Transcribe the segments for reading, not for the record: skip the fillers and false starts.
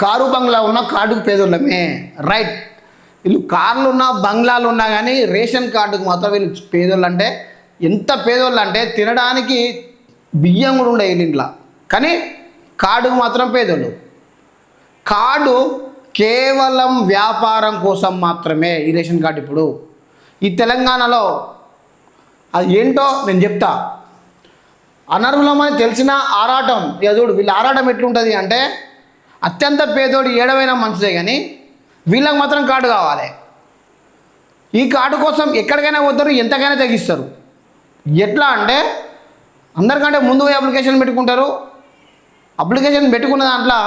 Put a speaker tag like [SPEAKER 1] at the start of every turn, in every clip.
[SPEAKER 1] Car బంగ్లా ఉన్న కార్డుకు పేదోళ్ళమే, right. వీళ్ళు కార్లు ఉన్నా బంగ్లాలు ఉన్నా కానీ రేషన్ కార్డుకు మాత్రం వీళ్ళు పేదోళ్ళు. అంటే ఎంత పేదోళ్ళు అంటే తినడానికి బియ్యం కూడా ఉండే వీళ్ళ ఇంట్లో, కానీ కార్డుకు మాత్రం పేదోళ్ళు. కార్డు కేవలం వ్యాపారం కోసం మాత్రమే ఈ రేషన్ కార్డు. ఇప్పుడు ఈ తెలంగాణలో అది ఏంటో నేను చెప్తా. అనర్హులమని తెలిసిన ఆరాటం, చూడు వీళ్ళ ఆరాటం ఎట్లుంటుంది అంటే అత్యంత పేదోడు ఏడవైనా మంచిదే, కానీ వీళ్ళకి మాత్రం కార్డు కావాలి. ఈ కార్డు కోసం ఎక్కడికైనా పోతారు, ఎంతకైనా తగ్గిస్తారు. ఎట్లా అంటే అందరికంటే ముందు అప్లికేషన్ పెట్టుకుంటారు. అప్లికేషన్ పెట్టుకున్న దాంట్లో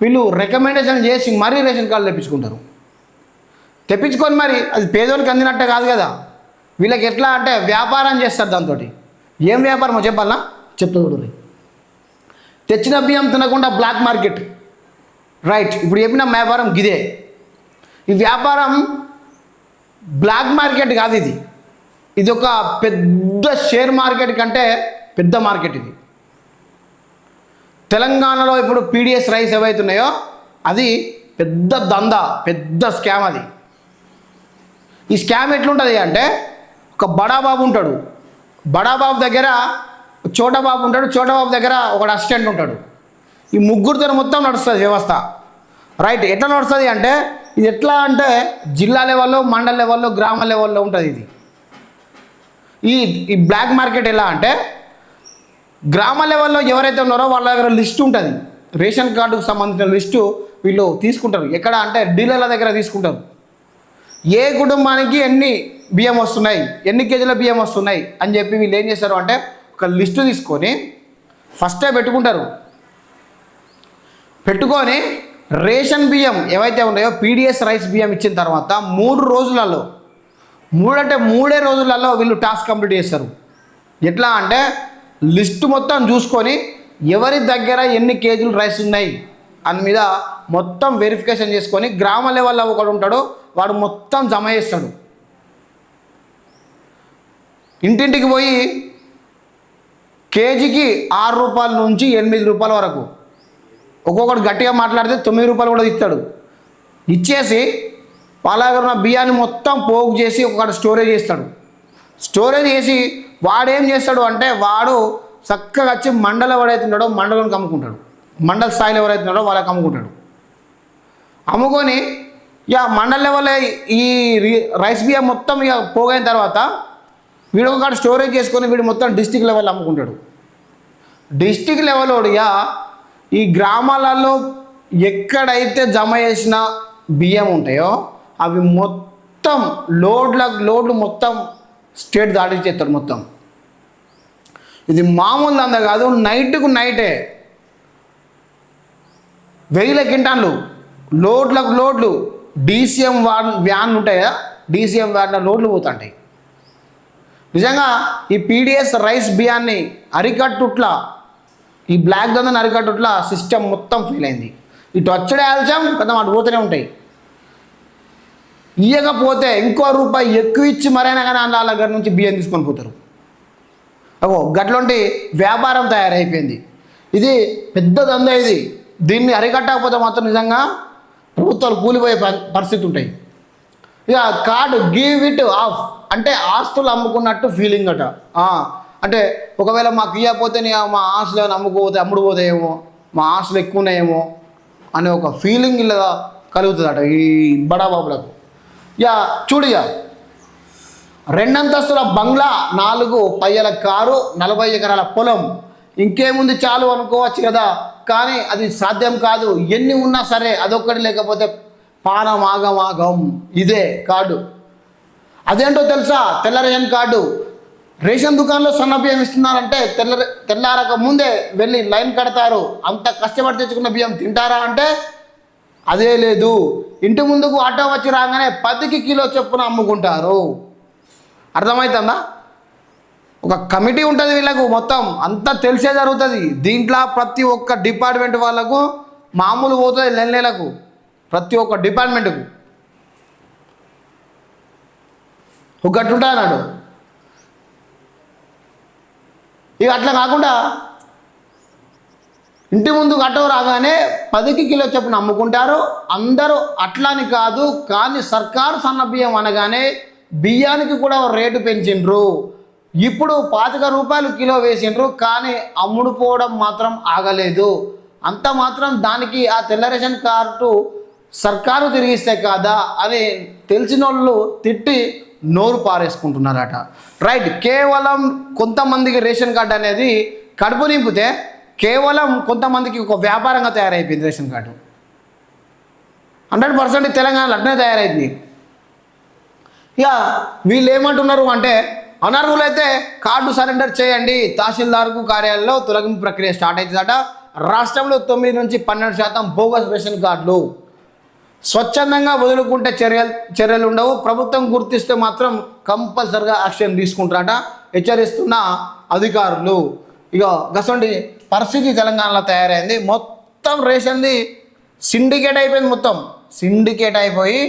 [SPEAKER 1] వీళ్ళు రికమెండేషన్ చేసి మరీ రేషన్ కార్డు తెప్పించుకొని మరి అది పేదోళ్ళకి అందినట్టే కాదు కదా. వీళ్ళకి ఎట్లా అంటే వ్యాపారం చేస్తారు. దాంతో ఏం వ్యాపారమో చెప్పాలనా, చెప్తా చూడండి. తెచ్చిన బియ్యం తినకుండా బ్లాక్ మార్కెట్, రైట్. ఇప్పుడు చెప్పిన వ్యాపారం గిదే. ఈ వ్యాపారం బ్లాక్ మార్కెట్ కాదు, ఇది ఒక పెద్ద షేర్ మార్కెట్ కంటే పెద్ద మార్కెట్ ఇది. తెలంగాణలో ఇప్పుడు పీడిఎస్ రైస్ ఏవైతున్నాయో అది పెద్ద దందా, పెద్ద స్కామ్ అది. ఈ స్కామ్ ఎట్లుంటుంది అంటే ఒక బడాబాబు ఉంటాడు, బడాబాబు దగ్గర చోటబాబు ఉంటాడు, చోటబాబు దగ్గర ఒక అసిస్టెంట్ ఉంటాడు. ఈ ముగ్గురితో మొత్తం నడుస్తుంది వ్యవస్థ, రైట్. ఎట్లా నడుస్తుంది అంటే ఇది ఎట్లా అంటే జిల్లా లెవెల్లో, మండల లెవెల్లో, గ్రామ లెవెల్లో ఉంటుంది ఇది. ఈ బ్లాక్ మార్కెట్ ఎలా అంటే గ్రామ లెవెల్లో ఎవరైతే ఉన్నారో వాళ్ళ దగ్గర లిస్ట్ ఉంటుంది, రేషన్ కార్డుకు సంబంధించిన లిస్టు వీళ్ళు తీసుకుంటారు. ఎక్కడ అంటే డీలర్ల దగ్గర తీసుకుంటారు. ఏ కుటుంబానికి ఎన్ని బియ్యం వస్తున్నాయి, ఎన్ని కేజీల బియ్యం వస్తున్నాయి అని చెప్పి వీళ్ళు ఏం చేస్తారు అంటే ఒక లిస్టు తీసుకొని ఫస్టే పెట్టుకొని రేషన్ బియ్యం ఏవైతే ఉన్నాయో పీడిఎస్ రైస్ బియ్యం ఇచ్చిన తర్వాత 3 రోజులలో, 3 రోజులలో వీళ్ళు టాస్క్ కంప్లీట్ చేస్తారు. ఎట్లా అంటే లిస్టు మొత్తం చూసుకొని ఎవరి దగ్గర ఎన్ని కేజీలు రైస్ ఉన్నాయి అని మీద మొత్తం వెరిఫికేషన్ చేసుకొని గ్రామ లెవెల్లో ఒకడు ఉంటాడు, వాడు మొత్తం జమ చేస్తాడు. ఇంటింటికి పోయి కేజీకి 6 రూపాయల నుంచి 8 రూపాయల వరకు, ఒక్కొక్కడు గట్టిగా మాట్లాడితే 9 రూపాయలు కూడా ఇస్తాడు. ఇచ్చేసి వాళ్ళ దగ్గర ఉన్న బియ్యాన్ని మొత్తం పోగు చేసి ఒకటి స్టోరేజ్ చేస్తాడు. స్టోరేజ్ చేసి వాడేం చేస్తాడు అంటే వాడు చక్కగా వచ్చి మండలం ఎవరైతున్నాడో మండలానికి అమ్ముకుంటాడు, మండల స్థాయిలో ఎవరైతున్నాడో వాళ్ళకి అమ్ముకుంటాడు. అమ్ముకొని ఇక మండల లెవెల్ ఈ రైస్ బియ్యం మొత్తం ఇక పోగైన తర్వాత వీడు ఒకటి స్టోరేజ్ చేసుకొని వీడు మొత్తం డిస్టిక్ లెవెల్ అమ్ముకుంటాడు. డిస్టిక్ లెవెల్ ఇక ఈ గ్రామాలలో ఎక్కడైతే జమ చేసిన బియ్యం ఉంటాయో అవి మొత్తం లోడ్లు మొత్తం స్టేట్ దాటించేస్తారు మొత్తం. ఇది మామూలు దందా కాదు, నైట్కు నైటే 1000 క్వింటాన్లు లోడ్లు డీసీఎం వ్యాన్లు ఉంటాయి కదా, డీసీఎం వ్యాన్ల లోడ్లు పోతుంటాయి. నిజంగా ఈ పీడిఎస్ రైస్ బియ్యాన్ని అరికట్టుట్లా, ఈ బ్లాక్ దందని అరికట్టుట్లా సిస్టమ్ మొత్తం ఫెయిల్ అయింది. ఇటు వచ్చడే ఆల్చాం కదా, అటు పోతూనే ఉంటాయి. ఇవ్వకపోతే ఇంకో రూపాయి ఎక్కువ ఇచ్చి మరైనా కానీ వాళ్ళ దగ్గర నుంచి బియ్యం తీసుకొని పోతారు. గట్లంటి వ్యాపారం తయారైపోయింది. ఇది పెద్ద దందా ఇది. దీన్ని అరికట్టకపోతే మాత్రం నిజంగా ప్రభుత్వాలు కూలిపోయే పరిస్థితి ఉంటాయి. ఇక కార్డు గివ్ ఇట్ ఆఫ్ అంటే ఆస్తులు అమ్ముకున్నట్టు ఫీలింగ్ అట. అంటే ఒకవేళ మాకు ఇవ్వకపోతే మా ఆస్తులు అమ్ముడు పోతాయేమో, మా ఆస్తులు ఎక్కువ ఉన్నాయేమో అనే ఒక ఫీలింగ్ ఇలా కలుగుతుందట ఈ బడాబాబులకు. ఇక చూడిగా 2 అంతస్తుల బంగ్లా, 4 పయ్యల కారు, 40 ఎకరాల పొలం, ఇంకేముంది చాలు అనుకోవచ్చు కదా, కానీ అది సాధ్యం కాదు. ఎన్ని ఉన్నా సరే అదొక్కటి లేకపోతే పానమాగమాగం. ఇదే కార్డు. అదేంటో తెలుసా? తెల్ల రేషన్ కార్డు. రేషన్ దుకాణంలో సన్న బియ్యం ఇస్తున్నారంటే తెల్లారక ముందే వెళ్ళి లైన్ కడతారు. అంత కష్టపడి తెచ్చుకున్న బియ్యం తింటారా అంటే అదే లేదు. ఇంటి ముందుకు ఆటో వచ్చి రాగానే 10కి కిలో చొప్పున అమ్ముకుంటారు. అర్థమవుతుందా? ఒక కమిటీ ఉంటుంది వీళ్ళకు, మొత్తం అంతా తెలిసే జరుగుతుంది. దీంట్లో ప్రతి ఒక్క డిపార్ట్మెంట్ వాళ్ళకు మామూలు పోతుంది నెలకు, ప్రతి ఒక్క డిపార్ట్మెంట్కు ఒకటి ఉంటుంది అన్నాడు. ఇక అట్లా కాకుండా ఇంటి ముందు ఆటో రాగానే 10కి కిలో చొప్పున అమ్ముకుంటారు. అందరూ అట్లని కాదు, కానీ సర్కారు సన్న బియ్యం అనగానే బియ్యానికి కూడా రేటు పెంచిండ్రు. ఇప్పుడు 25 రూపాయలు కిలో వేసిండ్రు, కానీ అమ్ముడుపోవడం మాత్రం ఆగలేదు. అంత మాత్రం దానికి ఆ తెల్ల రేషన్ కార్డు సర్కారు తిరిగిస్తే కాదా అని తెలిసిన వాళ్ళు తిట్టి నోరు పారేసుకుంటున్నారట. రైట్, కేవలం కొంతమందికి రేషన్ కార్డు అనేది కడుపు నింపితే కేవలం కొంతమందికి ఒక వ్యాపారంగా తయారైపోయింది రేషన్ కార్డు. 100% తెలంగాణలో అట్నే తయారైంది. ఇక వీళ్ళు ఏమంటున్నారు అంటే, అనర్హులైతే కార్డు సరెండర్ చేయండి, తహసీల్దార్కు కార్యాలయంలో తొలగింపు ప్రక్రియ స్టార్ట్ అవుతుందట. రాష్ట్రంలో 9 నుంచి 12% బోగస్ రేషన్ కార్డులు. స్వచ్ఛందంగా వదులుకుంటే చర్యలు ఉండవు, ప్రభుత్వం గుర్తిస్తే మాత్రం కంపల్సరిగా యాక్షన్ తీసుకుంటారట హెచ్చరిస్తున్న అధికారులు. ఇక గసండి పరిస్థితి తెలంగాణలో తయారైంది. మొత్తం రేషన్ది సిండికేట్ అయిపోయింది. మొత్తం సిండికేట్ అయిపోయి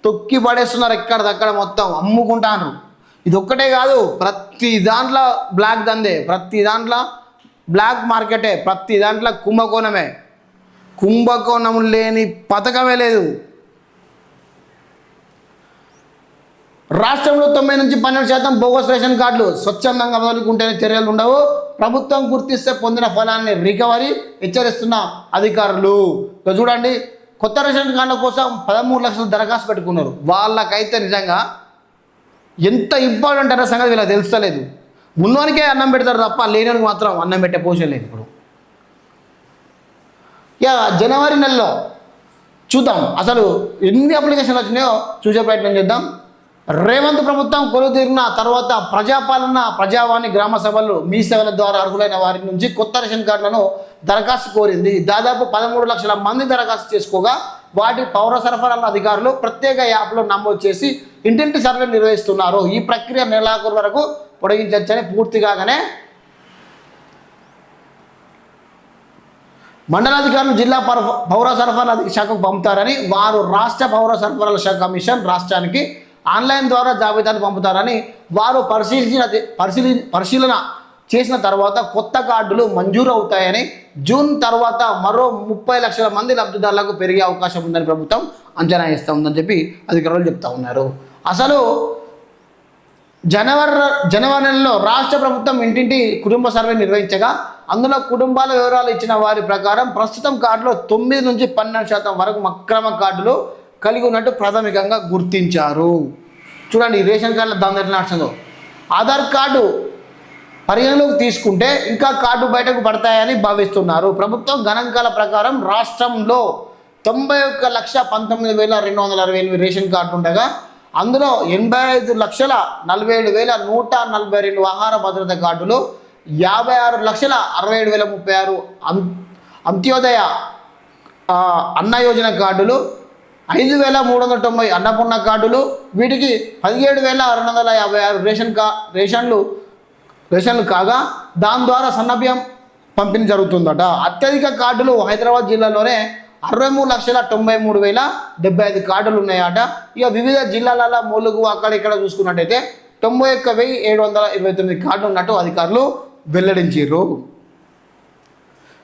[SPEAKER 1] తొక్కి పడేస్తున్నారు, ఎక్కడిదక్కడ మొత్తం అమ్ముకుంటాను. ఇది ఒక్కటే కాదు, ప్రతి దాంట్లో బ్లాక్ దందే, ప్రతి దాంట్లో బ్లాక్ మార్కెటే, ప్రతి దాంట్లో కుంభకోణమే. కుంభకోణం లేని పథకమే లేదు. రాష్ట్రంలో 9 నుంచి 12% బోగస్ రేషన్ కార్డులు. స్వచ్ఛందంగా వదులుకుంటేనే చర్యలు ఉండవు, ప్రభుత్వం గుర్తిస్తే పొందిన ఫలాన్ని రికవరీ హెచ్చరిస్తున్న అధికారులు. చూడండి, కొత్త రేషన్ కార్డుల కోసం 13 లక్షలు దరఖాస్తు పెట్టుకున్నారు. వాళ్ళకైతే నిజంగా ఎంత ఇంపార్టెంట్ అనే సంగతి వీళ్ళకి తెలుస్తలేదు. ఉన్నోనికే అన్నం పెడతారు తప్ప లేనివానికి మాత్రం అన్నం పెట్టే పోషన్ లేదు. ఇప్పుడు ఇక జనవరి నెలలో చూద్దాం అసలు ఎన్ని అప్లికేషన్లు వచ్చినాయో చూసే ప్రయత్నం చేద్దాం. రేవంత్ ప్రభుత్వం కొలువు తీరిన తర్వాత ప్రజాపాలన, ప్రజావాణి, గ్రామ సభలు, మీ సేవల ద్వారా అర్హులైన వారి నుంచి కొత్త రేషన్ కార్డులను దరఖాస్తు కోరింది. దాదాపు 13 లక్షల మంది దరఖాస్తు చేసుకోగా వాటి పౌర సరఫరాల అధికారులు ప్రత్యేక యాప్లో నమోదు చేసి ఇంటింటి సర్వే నిర్వహిస్తున్నారు. ఈ ప్రక్రియ నెలాఖరు వరకు పొడిగించవచ్చని, పూర్తి కాగానే మండలాధికారులు జిల్లా పౌర సరఫరాల శాఖకు పంపుతారని, వారు రాష్ట్ర పౌర సరఫరాల శాఖ కమిషన్ రాష్ట్రానికి ఆన్లైన్ ద్వారా జాబితాను పంపుతారని, వారు పరిశీలన చేసిన తర్వాత కొత్త కార్డులు మంజూరు అవుతాయని, జూన్ తర్వాత మరో 30 లక్షల మంది లబ్ధిదారులకు పెరిగే అవకాశం ఉందని ప్రభుత్వం అంచనా వేస్తూ ఉందని చెప్పి అధికారులు చెప్తా ఉన్నారు. అసలు జనవరి నెలలో రాష్ట్ర ప్రభుత్వం ఇంటింటి కుటుంబ సర్వే నిర్వహించగా అందులో కుటుంబాల వివరాలు ఇచ్చిన వారి ప్రకారం ప్రస్తుతం కార్డులో 9 నుంచి 12% వరకు అక్రమ కార్డులు కలిగి ఉన్నట్టు ప్రాథమికంగా గుర్తించారు. చూడండి, రేషన్ కార్డుల దాని నడుస్తుందో. ఆధార్ కార్డు పరిగణలోకి తీసుకుంటే ఇంకా కార్డు బయటకు పడతాయని భావిస్తున్నారు. ప్రభుత్వం గణాంకాల ప్రకారం రాష్ట్రంలో 91,19,268 రేషన్ కార్డు ఉండగా అందులో 85,47,142 ఆహార భద్రత కార్డులు, 56,67,036 అంత్యోదయ అన్న యోజన కార్డులు, 5,390 అన్నపూర్ణ కార్డులు, వీటికి 17,656 రేషన్లు కాగా దాని ద్వారా సన్నబియ్యం పంపిణీ జరుగుతుందట. అత్యధిక కార్డులు హైదరాబాద్ జిల్లాలోనే 63,93,075 కార్డులు ఉన్నాయట. ఇక వివిధ జిల్లాల మూలుగు అక్కడ ఇక్కడ చూసుకున్నట్టయితే 91,729 కార్డులు ఉన్నట్టు అధికారులు వెల్లడించారు.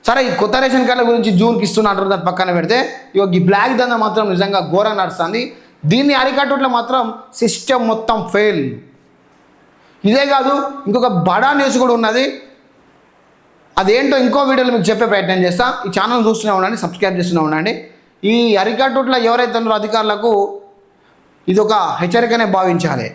[SPEAKER 1] సరే, ఈ కొత్త రేషన్ కార్డుల గురించి జూన్కి ఇస్తున్నట్టు దాన్ని పక్కన పెడితే ఇక ఈ బ్లాక్ దందా మాత్రం నిజంగా ఘోరంగా నడుస్తుంది. దీన్ని అరికట్టుట్లో మాత్రం సిస్టమ్ మొత్తం ఫెయిల్. ఇదే కాదు, ఇంకొక బడా న్యూస్ కూడా ఉన్నది. అదేంటో ఇంకో వీడియోలో మీకు చెప్పే ప్రయత్నం చేస్తా. ఈ ఛానల్ చూస్తూనే ఉండండి, సబ్స్క్రైబ్ చేస్తూనే ఉండండి. ఈ అరికట్టుట్లో ఎవరైతే ఉన్నారో అధికారులకు ఇది ఒక హెచ్చరికనే భావించాలి.